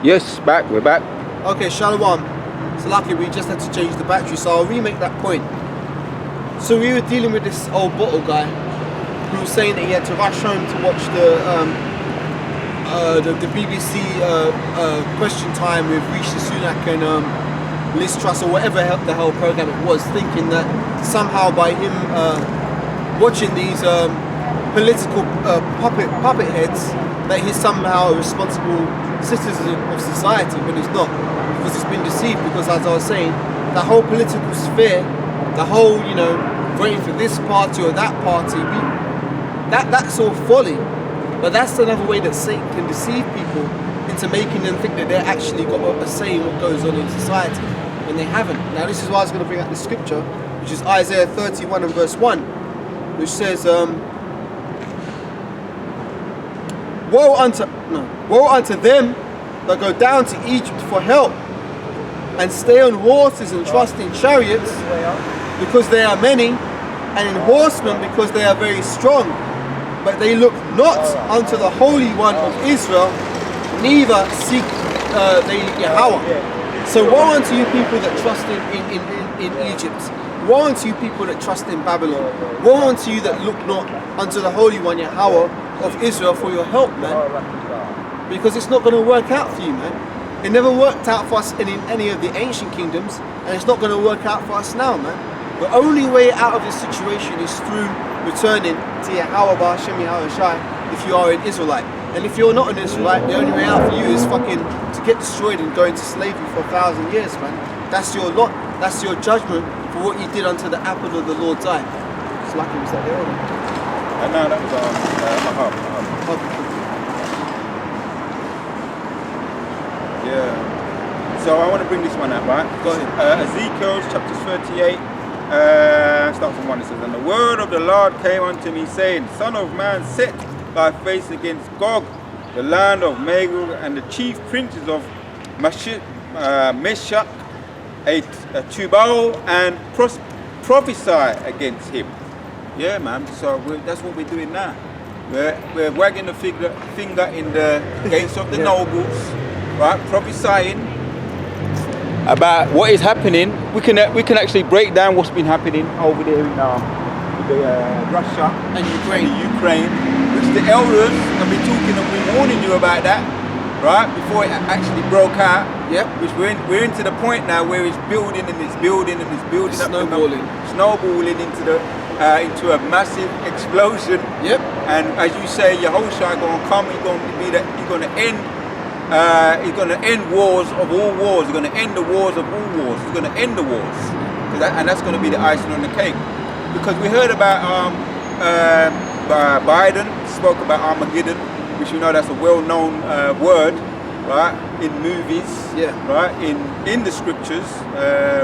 Yes, we're back. Okay, Shalom. So lucky we just had to change the battery, so I'll remake that point. So we were dealing with this old bottle guy who was saying that he had to rush home to watch the BBC Question Time with Rishi Sunak and Liz Truss or whatever the hell program it was, thinking that somehow by him watching these political puppet heads that he's somehow a responsible citizen of society, but he's not, because he's been deceived. Because as I was saying, the whole political sphere, the whole, voting for this party or that party, that's all folly. But that's another way that Satan can deceive people into making them think that they're actually got a say in what goes on in society when they haven't. Now this is why I was going to bring out the scripture, which is Isaiah 31 and verse 1, which says, Woe unto them that go down to Egypt for help, and stay on horses and trust in chariots, because they are many, and in horsemen, because they are very strong. But they look not unto the Holy One of Israel, neither seek they Yahweh. So woe unto you people that trust in Egypt. Woe unto you people that trust in Babylon. Woe unto you that look not unto the Holy One Yahweh of Israel for your help, man. Because it's not going to work out for you, man. It never worked out for us in any of the ancient kingdoms, and it's not going to work out for us now, man. The only way out of this situation is through returning to Yahweh Ba'Hashem Yahweh Shai if you are an Israelite. And if you're not an Israelite, the only way out for you is fucking to get destroyed and go into slavery for 1,000 years, man. That's your lot. That's your judgment for what you did unto the apple of the Lord's eye. It's like it was that there. No, that was Mahab. Yeah. So I want to bring this one out, right? Go ahead. Ezekiel chapter 38. Starts from 1. It says, And the word of the Lord came unto me, saying, Son of man, set thy face against Gog, the land of Magog, and the chief princes of Meshach, Tubal, and prophesy against him. Yeah, man. So that's what we're doing now. We're wagging the finger in the gates of the nobles, right? Prophesying about what is happening. We can actually break down what's been happening over there in Russia and Ukraine. Which the elders have been talking and been warning you about that, right? Before it actually broke out. Yep. Which we're into the point now where it's building and it's building and it's building snowballing into a massive explosion. Yep. And as you say, Yahushua gonna come. He's gonna end wars of all wars. He's going to end the wars of all wars. He's going to end the wars. And that's going to be the icing on the cake. Because we heard about Biden spoke about Armageddon, which you know that's a well-known word, right, in movies, right, in the scriptures,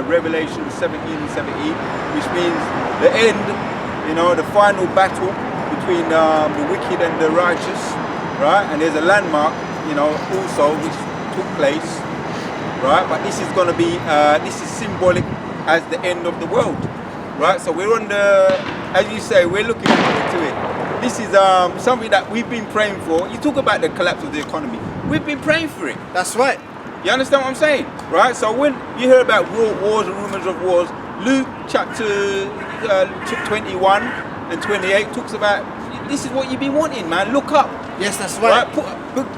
Revelation 17:17, which means the end, the final battle between the wicked and the righteous, right? And there's a landmark, also which took place, right? But this is going to be, this is symbolic as the end of the world, right? So we're on as you say, we're looking into it. This is something that we've been praying for. You talk about the collapse of the economy. We've been praying for it. That's right. You understand what I'm saying, right? So when you hear about wars and rumors of wars, Luke chapter 21 and 28 talks about this is what you've been wanting, man. Look up. Yes, that's right.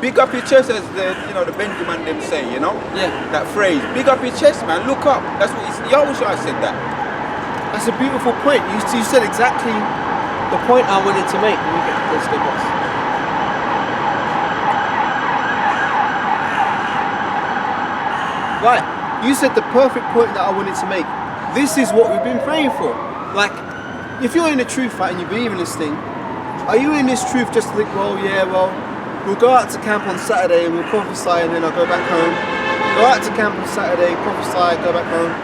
Big up your chest, as the Benjamin them say, Yeah. That phrase. Big up your chest, man. Look up. That's what Yahushua said that. That's a beautiful point. You said exactly the point I wanted to make. Let me get this thing off. Right. You said the perfect point that I wanted to make. This is what we've been praying for. Like, if you're in the truth, right, and you believe in this thing, are you in this truth just to think, we'll go out to camp on Saturday and we'll prophesy and then I'll go back home. Go out to camp on Saturday, prophesy, go back home.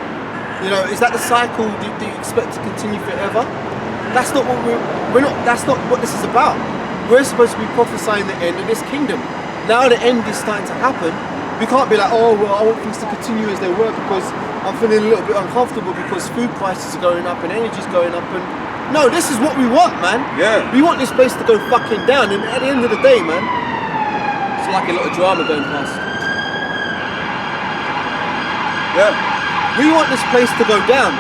Is that the cycle? Do you expect to continue forever? That's not what that's not what this is about. We're supposed to be prophesying the end of this kingdom. Now the end is starting to happen. We can't be like, I want things to continue as they were because I'm feeling a little bit uncomfortable because food prices are going up and energy's going up and no, this is what we want, man. Yeah. We want this place to go fucking down, and at the end of the day, man, it's like a lot of drama going past. Yeah. We want this place to go down.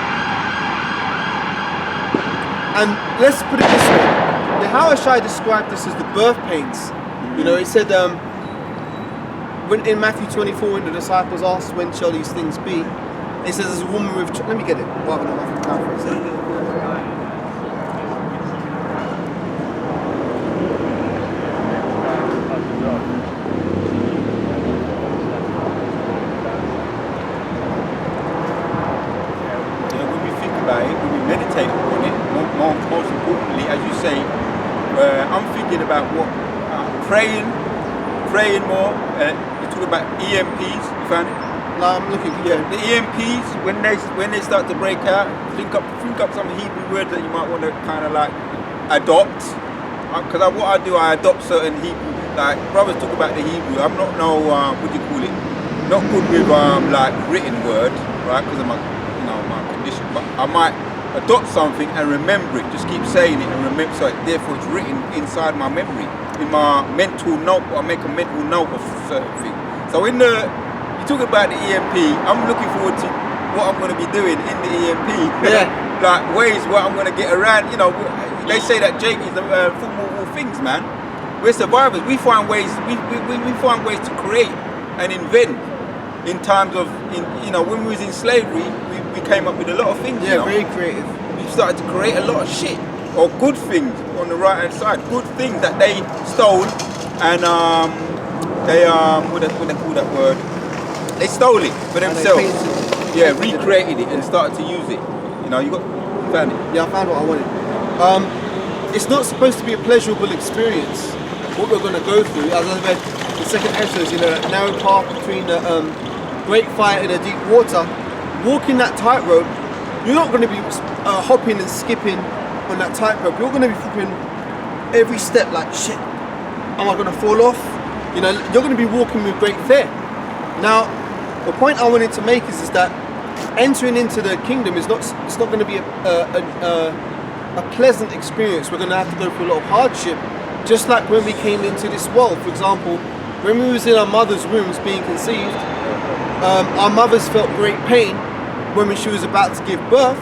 And let's put it this way. The Hawashai described this as the birth pains. You know, it said when in Matthew 24, when the disciples asked, when shall these things be? It says, as a woman with... Let me get it, rather than my paraphrase. Most importantly, as you say, I'm thinking about what praying more. You talk about EMPs. You found it? No, I'm looking. Yeah, the EMPs when they start to break out. Think up some Hebrew words that you might want to kind of like adopt. Because what I do, I adopt certain Hebrew. Like brothers talk about the Hebrew. I'm not what do you call it? Not good with like written word, right? Because of my condition. But I might adopt something and remember it, just keep saying it and remember, so therefore it's written inside my memory, in my mental note. I make a mental note of certain things. So when you talk about the EMP, I'm looking forward to what I'm going to be doing in the EMP. Yeah. Like ways where I'm going to get around. You know, they say that Jake is the form of all things, man. We're survivors. We find ways. We find ways to create and invent. In times of, when we was in slavery, we came up with a lot of things. Yeah, very creative. We started to create a lot of shit, or good things on the right hand side, good things that they stole, and they what they call that word? They stole it for themselves. Yeah, recreated it and started to use it. You found it. Yeah, I found what I wanted. It's not supposed to be a pleasurable experience. What we're going to go through, as I read the second Ezra, that narrow path between the great fire and the deep water. Walking that tightrope, you're not going to be hopping and skipping on that tightrope. You're going to be flipping every step like, shit, am I going to fall off? You're going to be walking with great fear. Now, the point I wanted to make is that entering into the kingdom it's not going to be a pleasant experience. We're going to have to go through a lot of hardship, just like when we came into this world. For example, when we was in our mother's wombs being conceived, our mothers felt great pain when she was about to give birth,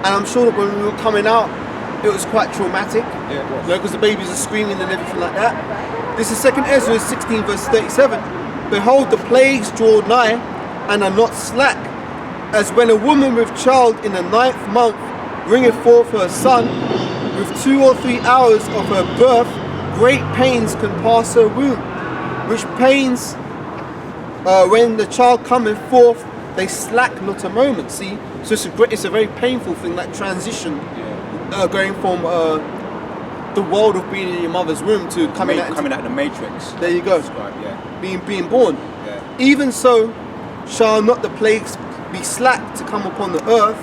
and I'm sure that when we were coming out, it was quite traumatic. Yeah, because the babies are screaming and everything like that. This is 2 Ezra 16 verse 37. Behold, the plagues draw nigh and are not slack, as when a woman with child in the 9th month bringeth forth her son, with 2 or 3 hours of her birth, great pains can pass her womb, which pains, when the child cometh forth, they slack not a moment. See, so it's a very painful thing, that transition, going from the world of being in your mother's womb to coming out the matrix. There you go. Being born. Yeah. Even so, shall not the plagues be slack to come upon the earth,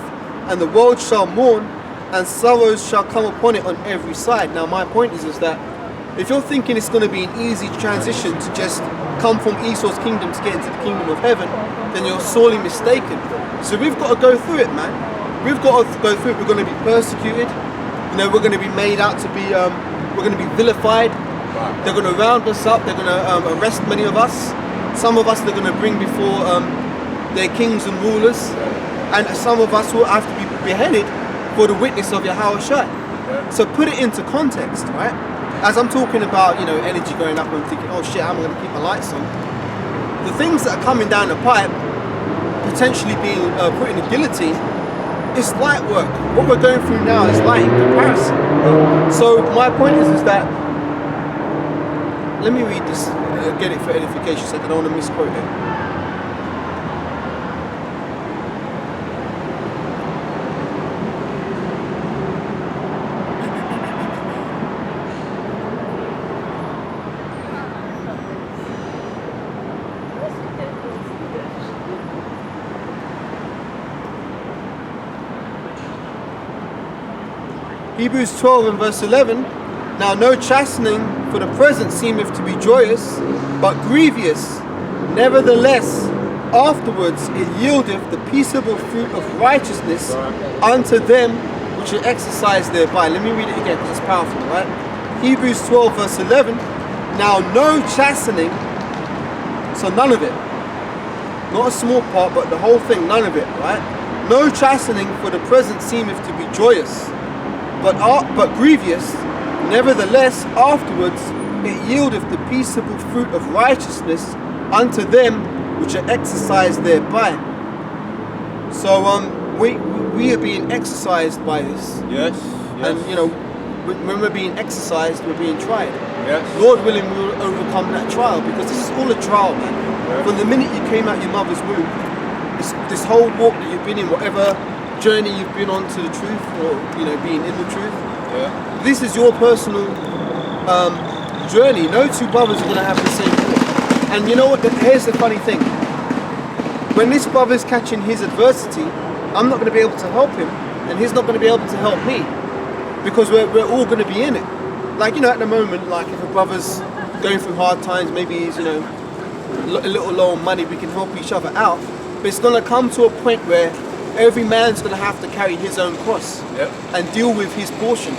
and the world shall mourn, and sorrows shall come upon it on every side. Now, my point is that if you're thinking it's going to be an easy transition to just come from Esau's kingdom to get into the kingdom of heaven, then you're sorely mistaken. So we've got to go through it, man. We've got to go through it. We're going to be persecuted. We're going to be made out to be, we're going to be vilified. They're going to round us up. They're going to arrest many of us. Some of us they're going to bring before their kings and rulers. And some of us will have to be beheaded for the witness of Yahushua. So put it into context, right? As I'm talking about, energy going up and thinking, oh shit, how am I going to keep my lights on? The things that are coming down the pipe, potentially being put in the guillotine, it's light work. What we're going through now is light in comparison. So my point is that, let me read this, get it for edification sake, I don't want to misquote it. Hebrews 12 and verse 11. Now no chastening for the present seemeth to be joyous, but grievous. Nevertheless, afterwards it yieldeth the peaceable fruit of righteousness unto them which are exercised thereby. Let me read it again because it's powerful, right? Hebrews 12 verse 11. Now no chastening, so none of it. not a small part, but the whole thing, none of it, right? No chastening for the present seemeth to be joyous, but grievous. Nevertheless, afterwards it yieldeth the peaceable fruit of righteousness unto them which are exercised thereby. So we are being exercised by this. Yes. And when we're being exercised, we're being tried. Yes. Lord willing, we will overcome that trial, because this is all a trial, man. Yeah. From the minute you came out your mother's womb, this whole walk that you've been in, whatever journey you've been on to the truth, or being in the truth, this is your personal journey. No two brothers are going to have the same walk. And you know what? Here's the funny thing. When this brother's catching his adversity, I'm not going to be able to help him, and he's not going to be able to help me, because we're all going to be in it. Like, at the moment, like if a brother's going through hard times, maybe he's, a little low on money, we can help each other out. But it's going to come to a point where every man's going to have to carry his own cross and deal with his portion.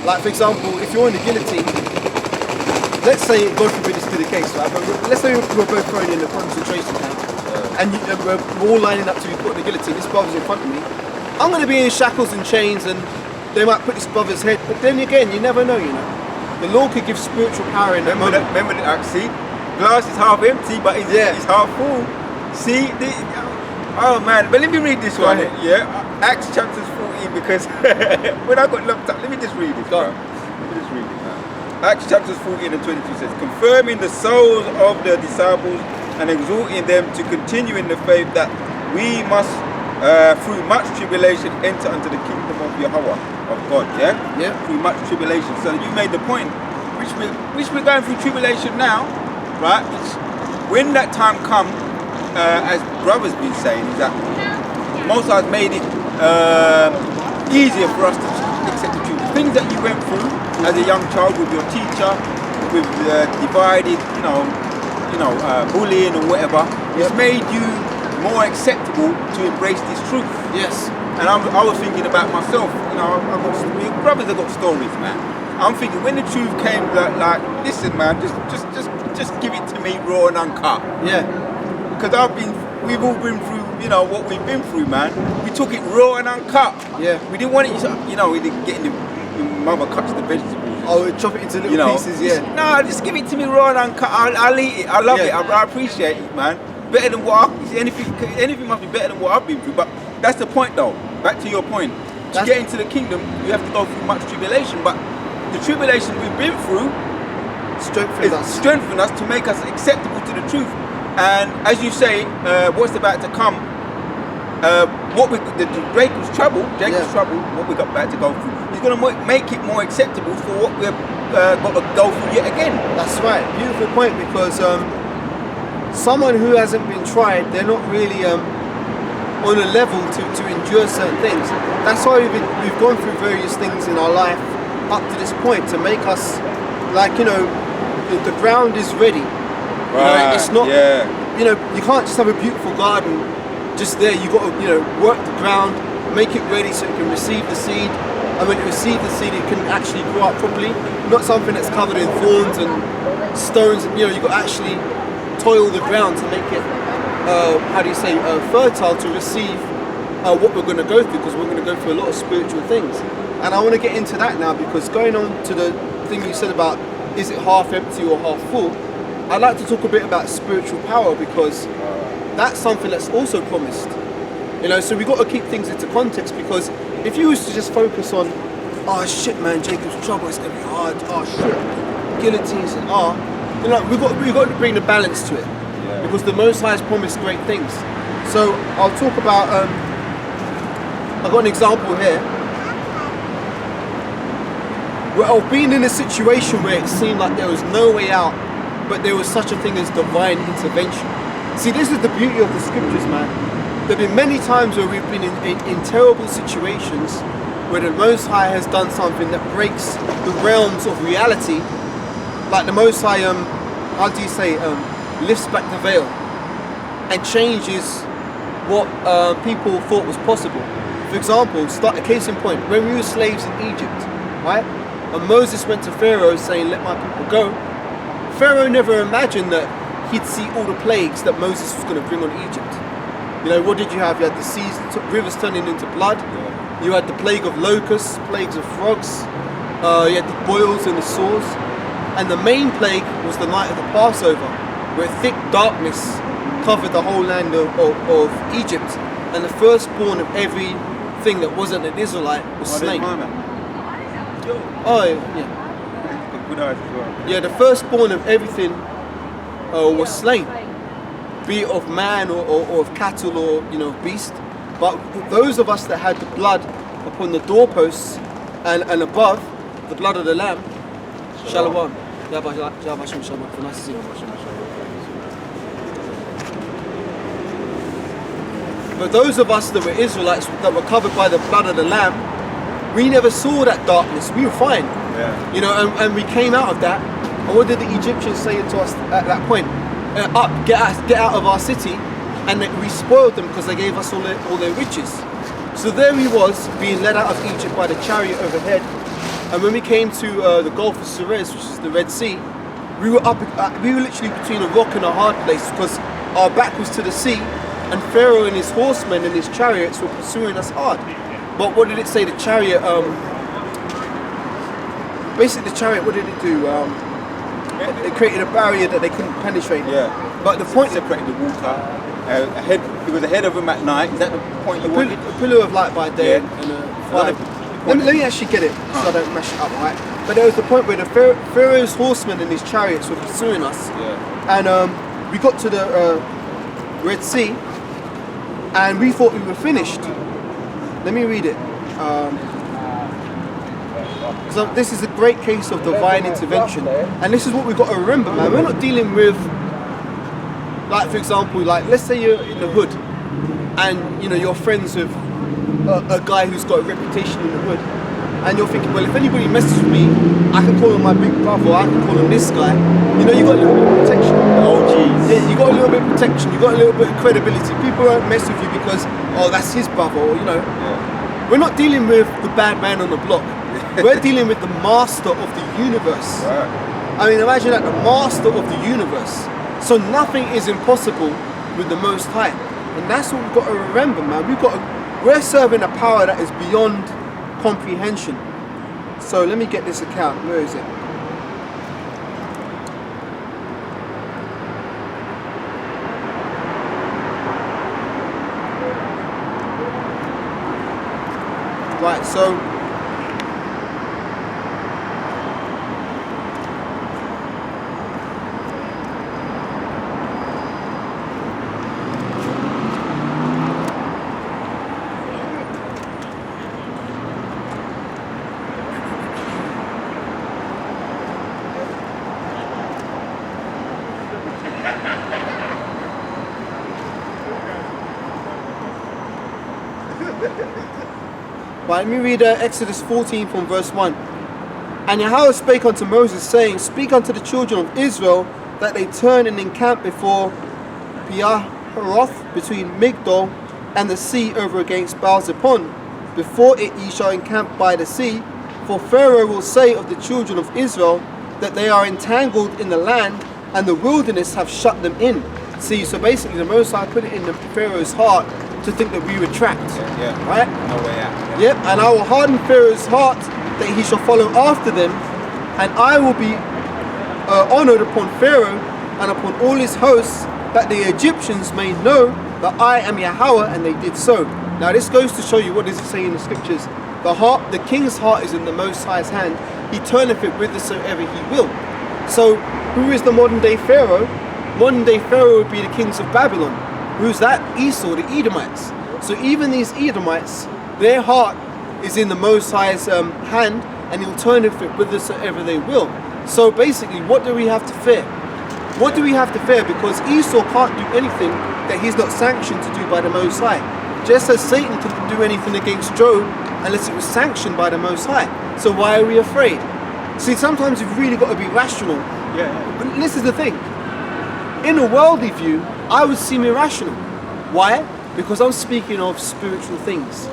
Like, for example, if you're in the guillotine, let's say, God forbid this to be the case, right? But let's say we're both thrown in a concentration camp, and we're all lining up to be put in the guillotine. This brother's in front of me. I'm going to be in shackles and chains, and they might put this brother's head. But then again, you never know, The Lord could give spiritual power in that moment. Remember that, see? Glass is half empty, but it's half full. See? Oh man, but let me read this one. Yeah, Acts chapters 14, because when I got locked up, let me just read this. Let me just read it. Acts chapters 14 and 22 says, confirming the souls of the disciples and exhorting them to continue in the faith, that we must, through much tribulation, enter unto the kingdom of Yahweh, of God. Yeah. Through much tribulation. So you made the point, which we're going through tribulation now, right? When that time comes, as brother's been saying, is that Most High's made it easier for us to accept the truth. Things that you went through as a young child with your teacher, with divided, bullying or whatever, it's made you more acceptable to embrace this truth. Yes. And I was thinking about myself. Brothers have got stories, man. I'm thinking when the truth came, like listen, man, just give it to me raw and uncut. Yeah. Because we've all been through, what we've been through, man. We took it raw and uncut. Yeah. We didn't want it, we didn't get in the mother cuts the vegetables. Oh, chop it into little pieces, yeah. No, just give it to me raw and uncut. I'll eat it. I love it. I appreciate it, man. Better than what anything must be better than what I've been through. But that's the point, though. Back to your point. To get into the kingdom, you have to go through much tribulation. But the tribulation we've been through strengthened us to make us acceptable to the truth. And as you say, what's about to come, Jacob's trouble, what we got about to go through, is going to make it more acceptable for what we've got to go through yet again. That's right. Beautiful point, because someone who hasn't been tried, they're not really on a level to endure certain things. That's why we've gone through various things in our life up to this point to make us, the ground is ready. Right. It's not. Yeah. You can't just have a beautiful garden just there. You got to work the ground, make it ready so it can receive the seed. And when it receives the seed, it can actually grow up properly. Not something that's covered in thorns and stones. You've got to actually toil the ground to make it, fertile to receive what we're going to go through, because we're going to go through a lot of spiritual things. And I want to get into that now, because going on to the thing you said about, is it half empty or half full? I'd like to talk a bit about spiritual power, because that's something that's also promised. So we've got to keep things into context, because if you was to just focus on, oh shit man, Jacob's trouble, it's going to be hard, oh shit, guillotines and we've got to bring the balance to it, because the Most High has promised great things. So I'll talk about, I've got an example here, where I've been in a situation where it seemed like there was no way out, but there was such a thing as divine intervention. See, this is the beauty of the scriptures, man. There have been many times where we've been in terrible situations where the Most High has done something that breaks the realms of reality. Like the Most High, lifts back the veil and changes what people thought was possible. For example, a case in point, when we were slaves in Egypt, right? And Moses went to Pharaoh saying, let my people go. Pharaoh never imagined that he'd see all the plagues that Moses was going to bring on Egypt. You know, what did you have? You had the seas, rivers turning into blood. Yeah. You had the plague of locusts, plagues of frogs. You had the boils and the sores. And the main plague was the night of the Passover, where thick darkness covered the whole land of Egypt. And the firstborn of everything that wasn't an Israelite was slain. Oh, yeah. Good eyes as well. Yeah, the firstborn of everything was slain. Be it of man or of cattle or, you know, beast. But those of us that had the blood upon the doorposts and above, the blood of the lamb, Shalom. Nice to see you. But those of us that were Israelites that were covered by the blood of the lamb, we never saw that darkness. We were fine. Yeah. You know, and we came out of that. And what did the Egyptians say to us at that point? Up, get out of our city. And we spoiled them because they gave us all their riches. So there he was, being led out of Egypt by the chariot overhead. And when we came to the Gulf of Suez, which is the Red Sea, we were literally between a rock and a hard place, because our back was to the sea, and Pharaoh and his horsemen and his chariots were pursuing us hard. But what did it say? The chariot, basically the chariot, what did it do? It created a barrier that they couldn't penetrate. Yeah. But the point, separated the water. It was ahead of them at night. Is that the point you wanted? A pillar of light by day Yeah. and a fire. Let me actually get it so I don't mash it up, right? But there was the point where the Pharaoh's horsemen and his chariots were pursuing us. Yeah. And we got to the Red Sea, and we thought we were finished. Let me read it. So this is a great case of divine intervention, and this is what we've got to remember, man. We're not dealing with, like, for example, like, let's say you're in the hood, and, you know, you're friends with a guy who's got a reputation in the hood, and you're thinking, well, if anybody messes with me, I can call him my big brother, or I can call him this guy. You know, you got a little bit of protection. Oh, jeez. Yeah, you got a little bit of protection, you got a little bit of credibility. People won't mess with you because, oh, that's his brother, or, you know. Yeah. We're not dealing with the bad man on the block. We're dealing with the master of the universe. Right. I mean, imagine that, the master of the universe. So nothing is impossible with the Most High. And that's what we've got to remember, man. We're serving a power that is beyond comprehension. So let me get this account. Where is it? Right, so let me read Exodus 14 from verse 1. And Yahweh spake unto Moses, saying, Speak unto the children of Israel, that they turn and encamp before Pihahiroth, between Migdol and the sea, over against Baal-Zephon. Before it ye shall encamp by the sea, for Pharaoh will say of the children of Israel, that they are entangled in the land, and the wilderness have shut them in. See, so basically the Most High put it in the Pharaoh's heart to think that we were trapped. Yeah. Right? No way out. Yep, and I will harden Pharaoh's heart, that he shall follow after them, and I will be honoured upon Pharaoh and upon all his hosts, that the Egyptians may know that I am Yahweh, and they did so. Now this goes to show you, what does it say in the scriptures? The king's heart is in the Most High's hand. He turneth it whithersoever he will. So who is the modern day Pharaoh? Modern day Pharaoh would be the kings of Babylon. Who's that? Esau, the Edomites. So even these Edomites, their heart is in the Most High's hand, and he'll turn it whithersoever they will. So basically, what do we have to fear? What do we have to fear? Because Esau can't do anything that he's not sanctioned to do by the Most High. Just as Satan couldn't do anything against Job unless it was sanctioned by the Most High. So why are we afraid? See, sometimes you've really got to be rational. Yeah. But this is the thing. In a worldly view, I would seem irrational. Why? Because I'm speaking of spiritual things.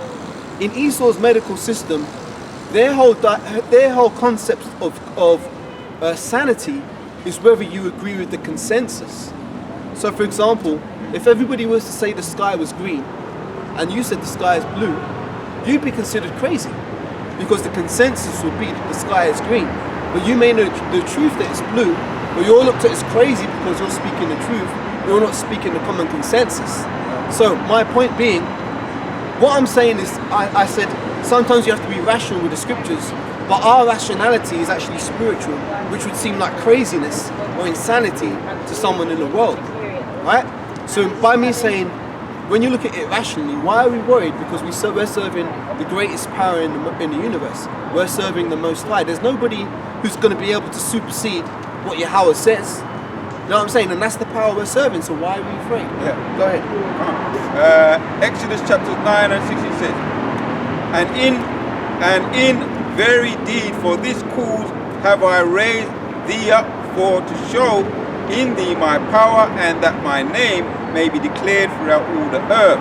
In Esau's medical system, their whole concept of sanity is whether you agree with the consensus. So for example, if everybody was to say the sky was green, and you said the sky is blue, you'd be considered crazy, because the consensus would be that the sky is green. But you may know the truth that it's blue, but you're looked at as crazy because you're speaking the truth. You're not speaking the common consensus. So my point being, what I'm saying is, I said sometimes you have to be rational with the scriptures, but our rationality is actually spiritual, which would seem like craziness or insanity to someone in the world, right? So by me saying, when you look at it rationally, why are we worried? Because we're serving the greatest power in the universe. We're serving the Most High. There's nobody who's going to be able to supersede what Yahweh says. You know what I'm saying? And that's the power we're serving, so why are we afraid? Yeah. Go ahead. Exodus chapters 9 and 6 it says, and in very deed for this cause have I raised thee up for to show in thee my power, and that my name may be declared throughout all the earth.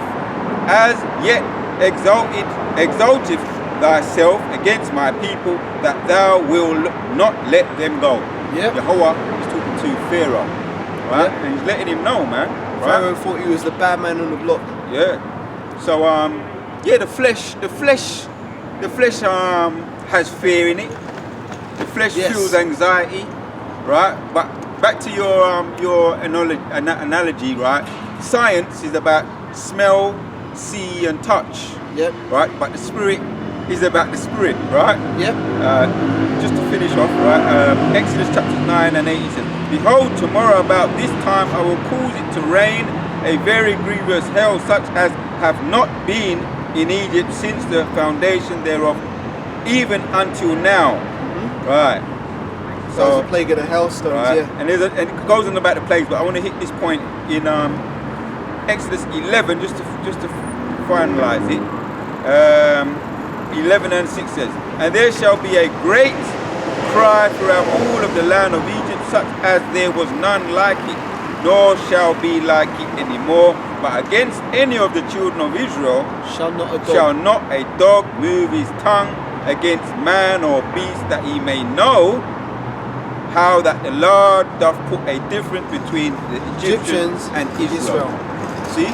As yet exalteth thyself against my people, that thou wilt not let them go. Yep. Jehovah is talking to Pharaoh, right? Yep. And he's letting him know, man. Right? Pharaoh thought he was the bad man on the block. Yeah. So yeah, the flesh has fear in it. The flesh feels anxiety, right? But back to your analogy, right? Science is about smell, see, and touch. Yep. Right. But the spirit is about the spirit, right? Yep. Just to finish off, right? Exodus chapters 9 and 8 says, behold, tomorrow about this time I will cause it to rain a very grievous hail, such as have not been in Egypt since the foundation thereof, even until now. Mm-hmm. Right. So the plague of the hailstones, right. yeah. And it goes on about the plagues, but I want to hit this point in Exodus 11 just to finalize it. 11 and 6 says, and there shall be a great cry throughout all of the land of Egypt, such as there was none like it, nor shall be like it anymore. But against any of the children of Israel shall not a dog move his tongue against man or beast, that he may know how that the Lord doth put a difference between the Egyptians and Israel. See?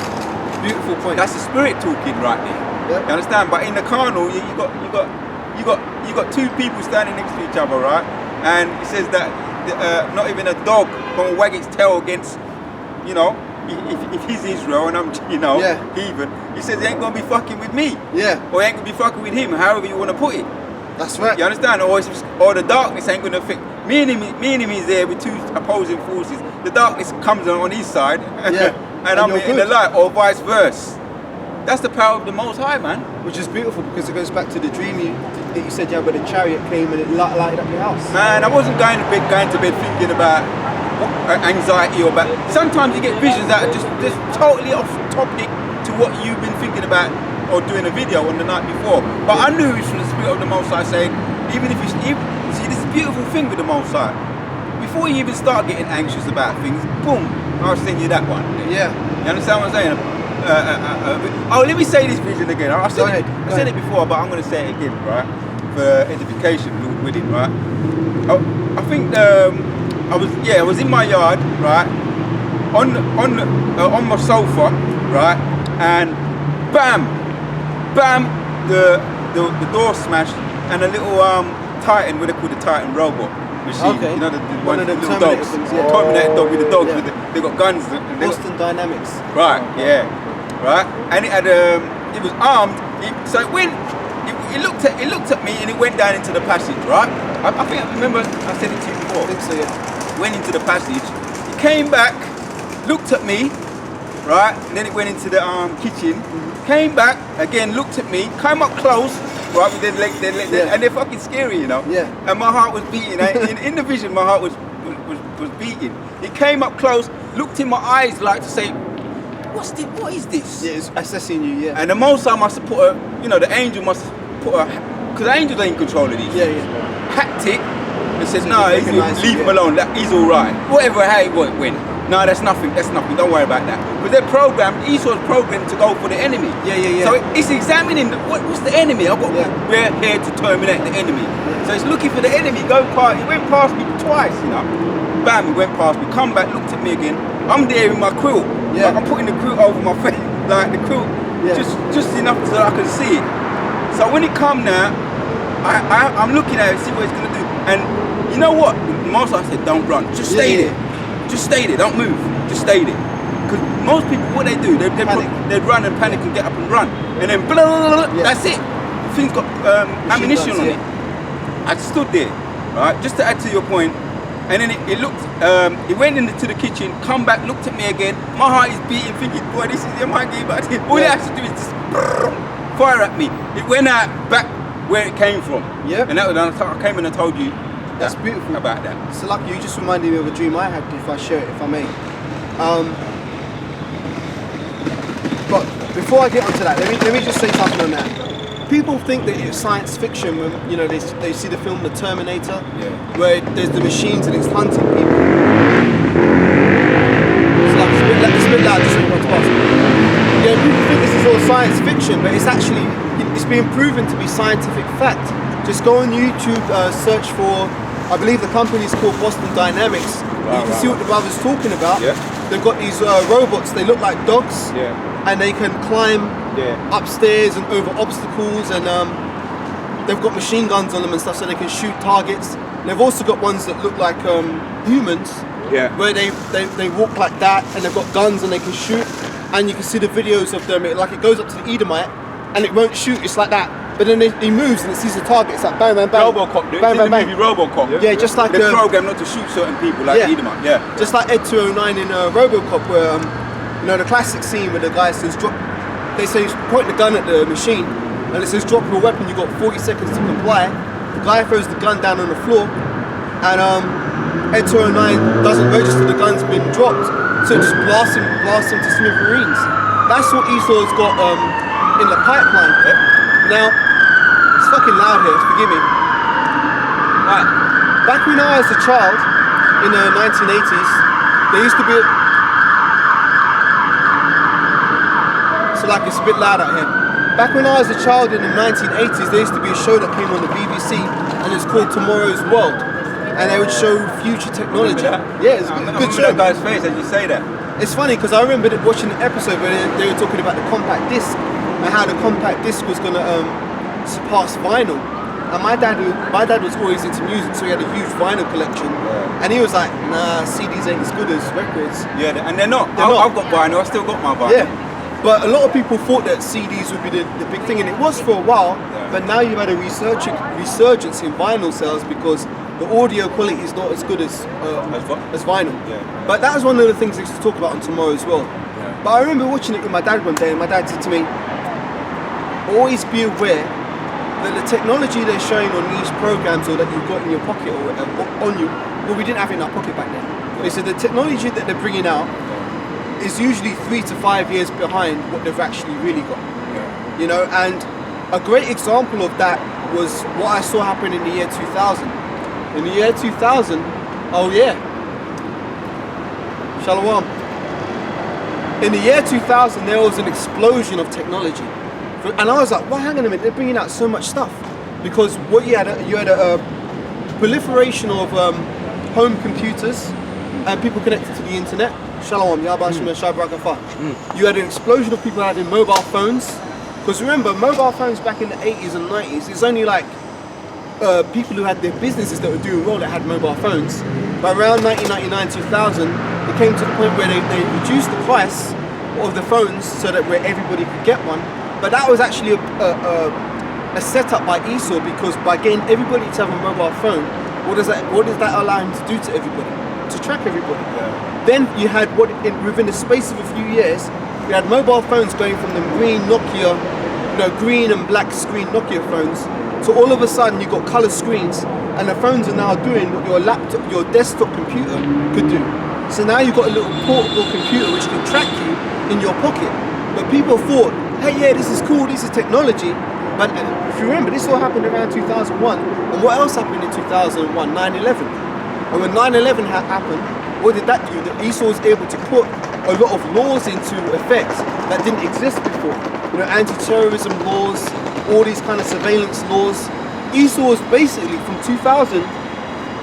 Beautiful point. That's the spirit talking right there. Yep. You understand? But in the carnal, you got two people standing next to each other, right? And it says that not even a dog gonna wag its tail against, you know, if he's Israel and I'm, you know, heathen. He says he ain't gonna be fucking with me. Yeah. Or he ain't gonna be fucking with him. However you wanna put it. That's right. You understand? Or the darkness ain't gonna affect me and him is there with two opposing forces. The darkness comes on his side, and I'm in the light, or vice versa. That's the power of the Most High, man. Which is beautiful, because it goes back to the dream that you said you had where the chariot came and it lighted up your house. Man, I wasn't going to bed thinking about anxiety or about. Sometimes you get visions that are just totally off topic to what you've been thinking about or doing a video on the night before. But I knew it was from the Spirit of the Most High saying, even if you see this beautiful thing with the Most High, before you even start getting anxious about things, boom, I'll send you that one. Yeah. You understand what I'm saying? Let me say this vision again. I said it before, but I'm going to say it again, right? For edification, Lord willing, right? I think I was in my yard, right? On my sofa, right? And bam, the door smashed, and a little Titan, what they call the Titan robot machine. Okay. You know, one of the little dogs. Terminator dog with the dogs. Yeah. They got guns. Boston Dynamics. Right. Yeah. Right. And it had it was armed. So it looked at me and it went down into the passage. Right. I think I remember I said it to you before. I think so. Yeah. Went into the passage. It came back, looked at me. Right. And then it went into the kitchen. Mm-hmm. Came back again, looked at me. Came up close. Right, with their legs, and they're fucking scary, you know. Yeah. And my heart was beating. In the vision, my heart was beating. It came up close, looked in my eyes like to say, what is this? Yeah, it's assessing you, yeah. And the Most High must have put the angel must have put because the angels ain't in control of these. Yeah, yeah. Haptic, and says, no, leave him alone, he's all right. Whatever, how it went. No, that's nothing, don't worry about that. But they're programmed, Esau's programmed to go for the enemy. Yeah. So it's examining, what's the enemy? We're here to terminate the enemy. Yeah. So it's looking for the enemy, it went past me twice, you know. bam, he went past me, come back, looked at me again. I'm there with my quilt. Yeah. Like, I'm putting the quilt over my face, like the quilt, just enough so that I can see it. So when it come now, I'm looking at it, see what it's gonna do. And you know what? Most I said, don't run, just stay there. Just stay there, don't move, just stay there. Because most people, what they do, they'd run and panic and get up and run. And then blah, blah, blah, that's it. The thing's got ammunition on it. I stood there, right, just to add to your point. And then it looked, it went into the kitchen, come back, looked at me again. My heart is beating, thinking, boy, this is the monkey. But all it has to do is just fire at me. It went out back where it came from. Yeah. And that was, I came in and told you. That's beautiful about that. So like you just reminded me of a dream I had, if I share it, if I may. But before I get onto that, let me just say something on that. People think that it's science fiction when they see the film The Terminator, where there's the machines and it's hunting people. So like, it's a bit loud, just so you want to pass. Yeah, people think this is all science fiction, but it's being proven to be scientific fact. Just go on YouTube, search for, I believe the company is called Boston Dynamics. You can see what the brother's talking about. Yeah. They've got these robots, they look like dogs, and they can climb upstairs and over obstacles, and they've got machine guns on them and stuff so they can shoot targets. And they've also got ones that look like humans, where they walk like that and they've got guns and they can shoot, and you can see the videos of them, it goes up to the Edomite and it won't shoot, it's like that. But then he moves and it sees the target. It's like bang, bang, bang. Robocop, bang, bang, bang. Robocop. Yeah, just like the program not to shoot certain people, like Edomite. Yeah. Just like Ed 209 in Robocop, where the classic scene where the guy says drop. They say point the gun at the machine, and it says drop your weapon. You got 40 seconds to comply. The guy throws the gun down on the floor, and Ed 209 doesn't register the gun's been dropped, so it just blasts him to smithereens. That's what Esau's got in the pipeline. Now, it's fucking loud here, forgive me. Right, back when I was a child, in the 1980s, there used to be so like it's a bit loud out here. Back when I was a child in the 1980s, there used to be a show that came on the BBC, and it's called Tomorrow's World, and they would show future technology. Yeah, it's a good show. That guy's face as you say that. It's funny because I remember watching an episode where they were talking about the compact disc and how the compact disc was going to surpass vinyl. And my dad was always into music, so he had a huge vinyl collection. And he was like, nah, CDs ain't as good as records. Yeah, and they're not. I've got vinyl, I still got my vinyl. Yeah, but a lot of people thought that CDs would be the big thing, and it was for a while, but now you've had a resurgence in vinyl sales because the audio quality is not as good as vinyl. Yeah. But that was one of the things they used to talk about on Tomorrow as well. Yeah. But I remember watching it with my dad one day, and my dad said to me, always be aware that the technology they're showing on these programs or that you've got in your pocket or on you, well, we didn't have it in our pocket back then. Yeah. They said the technology that they're bringing out is usually 3 to 5 years behind what they've actually really got. Yeah. And a great example of that was what I saw happen in the year 2000. In the year 2000, Shalom. In the year 2000, there was an explosion of technology. And I was like, well, hang on a minute, they're bringing out so much stuff. Because what you had a proliferation of home computers and people connected to the internet. Shalom, You had an explosion of people having mobile phones. Because remember, mobile phones back in the 80s and 90s, it's only like people who had their businesses that were doing well that had mobile phones. But around 1999, 2000, it came to the point where they reduced the price of the phones so that where everybody could get one. But that was actually a setup by Esau, because by getting everybody to have a mobile phone, what does that allow him to do to everybody? To track everybody. Yeah. Then you had within the space of a few years, you had mobile phones going from the green Nokia, green and black screen Nokia phones, so all of a sudden you got color screens, and the phones are now doing what your laptop, your desktop computer could do. So now you've got a little portable computer which can track you in your pocket. But people thought, hey, yeah, this is cool, this is technology. But if you remember, this all happened around 2001. And what else happened in 2001? 9/11. And when 9/11 happened, what did that do? That Esau was able to put a lot of laws into effect that didn't exist before. Anti-terrorism laws, all these kind of surveillance laws. Esau was basically, from 2000,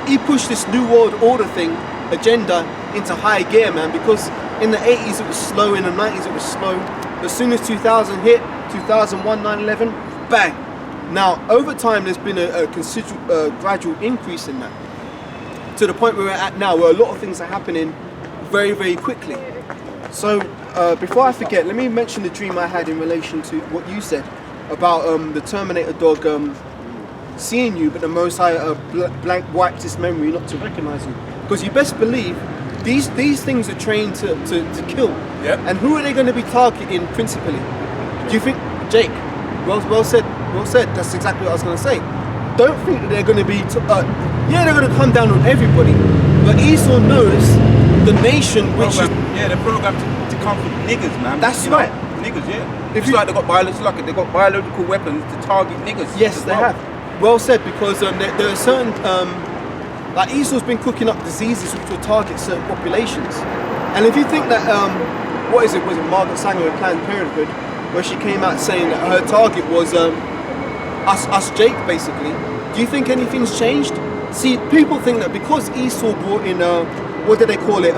he pushed this New World Order thing agenda into high gear, man, because in the 80s it was slow, in the 90s it was slow. As soon as 2000 hit, 2001, 9/11, bang. Now, over time there's been a considerable, gradual increase in that, to the point where we're at now, where a lot of things are happening very, very quickly. So, before I forget, let me mention the dream I had in relation to what you said about the Terminator dog seeing you, but the Most High blank wiped his memory not to recognize you. Because you best believe these things are trained to kill. Yep. And who are they going to be targeting principally? Do you think, Jake? Well said. Well said. That's exactly what I was going to say. Don't think that they're going to be. They're going to come down on everybody. But Esau knows the nation, which is they're programmed to come from niggas, man. That's You know, right. Niggas, yeah. If It's you- like they got biological weapons to target niggas. yes, as they well. have. Well said, because there are certain like Esau's been cooking up diseases which will target certain populations. And if you think that was it Margaret Sanger of Planned Parenthood, where she came out saying that her target was us Jake, basically. Do you think anything's changed? See, people think that because Esau brought in what do they call it?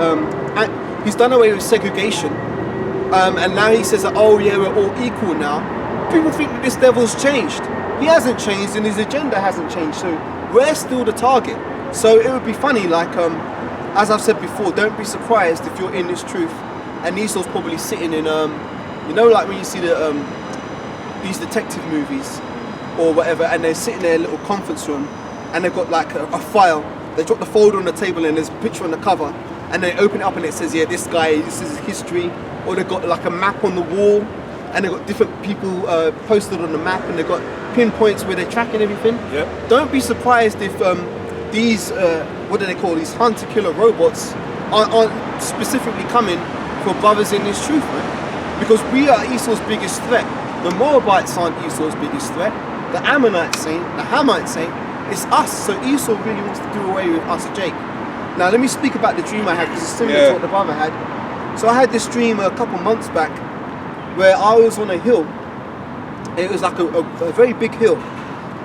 He's done away with segregation, and now he says that, oh yeah, we're all equal now. People think that this devil's changed. He hasn't changed, and his agenda hasn't changed. So we're still the target. So it would be funny, like as I've said before, don't be surprised if you're in this truth, and Esau's probably sitting in like when you see these detective movies or whatever, and they're sitting in a little conference room, and they've got like a file. They drop the folder on the table, and there's a picture on the cover, and they open it up, and it says, yeah, this is his history. Or they've got like a map on the wall, and they've got different people posted on the map, and they've got pinpoints where they're tracking everything. Yep. Don't be surprised if these what do they call these hunter-killer robots aren't specifically coming for brothers in this truth, man. Because we are Esau's biggest threat. The Moabites aren't Esau's biggest threat. The Ammonites ain't, the Hamites ain't. It's us. So Esau really wants to do away with us, Jake. Now let me speak about the dream I had, because it's similar to what the brother had. So I had this dream a couple months back where I was on a hill. It was like a very big hill,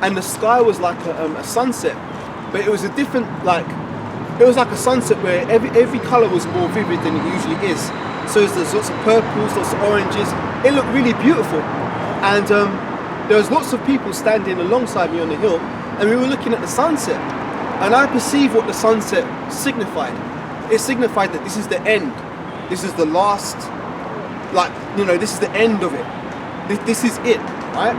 and the sky was like a sunset, but it was a different, like, it was like a sunset where every colour was more vivid than it usually is. So there's lots of purples, lots of oranges. It looked really beautiful, and there was lots of people standing alongside me on the hill, and we were looking at the sunset, and I perceived what the sunset signified. It signified that this is the end. This is the last, this is the end of it. This is it, right?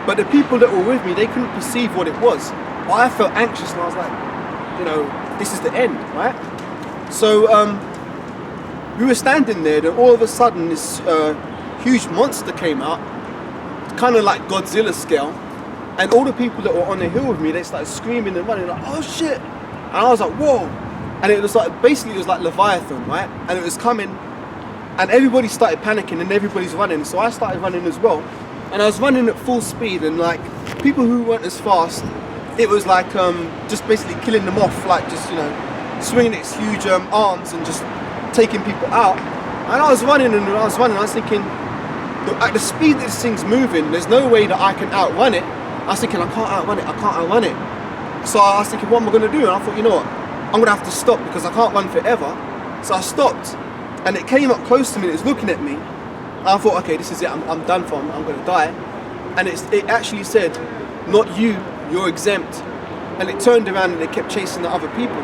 But the people that were with me, they couldn't perceive what it was. But I felt anxious, and I was like, this is the end, right? So we were standing there, and all of a sudden this huge monster came out, kind of like Godzilla scale, and all the people that were on the hill with me, they started screaming and running like, oh shit! And I was like, whoa! And it was like, basically it was like Leviathan, right? And it was coming, and everybody started panicking, and everybody's running. So I started running as well, and I was running at full speed, and like people who weren't as fast, it was like just basically killing them off, like just swinging its huge arms and just taking people out. And I was running, I was thinking, at the speed that this thing's moving, there's no way that I can outrun it. I was thinking, I can't outrun it. So I was thinking, what am I going to do? And I thought, you know what, I'm going to have to stop, because I can't run forever. So I stopped, and it came up close to me, and it was looking at me. And I thought, okay, this is it, I'm done for, I'm going to die. And it actually said, not you, you're exempt. And it turned around, and it kept chasing the other people.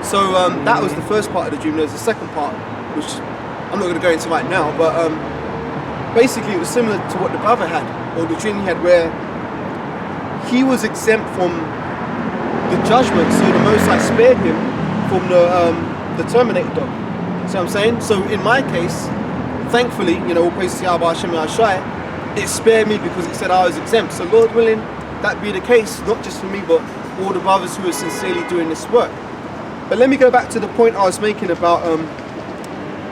So that was the first part of the dream. There's the second part, which I'm not going to go into right now, but basically it was similar to what the brother had, or the dream he had, where he was exempt from the judgment, so the Most High spared him from the Terminator dog. See what I'm saying? So in my case, thankfully, all praise to Yahweh Hashem Yahshai, it spared me because it said I was exempt. So Lord willing, that be the case, not just for me, but all the brothers who are sincerely doing this work. But let me go back to the point I was making about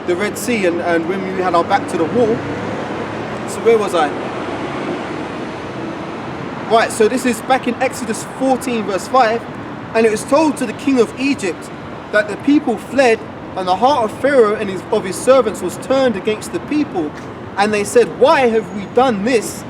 the Red Sea and when we had our back to the wall. So where was I? Right, so this is back in Exodus 14 verse 5, and it was told to the king of Egypt that the people fled, and the heart of Pharaoh and of his servants was turned against the people, and they said, why have we done this?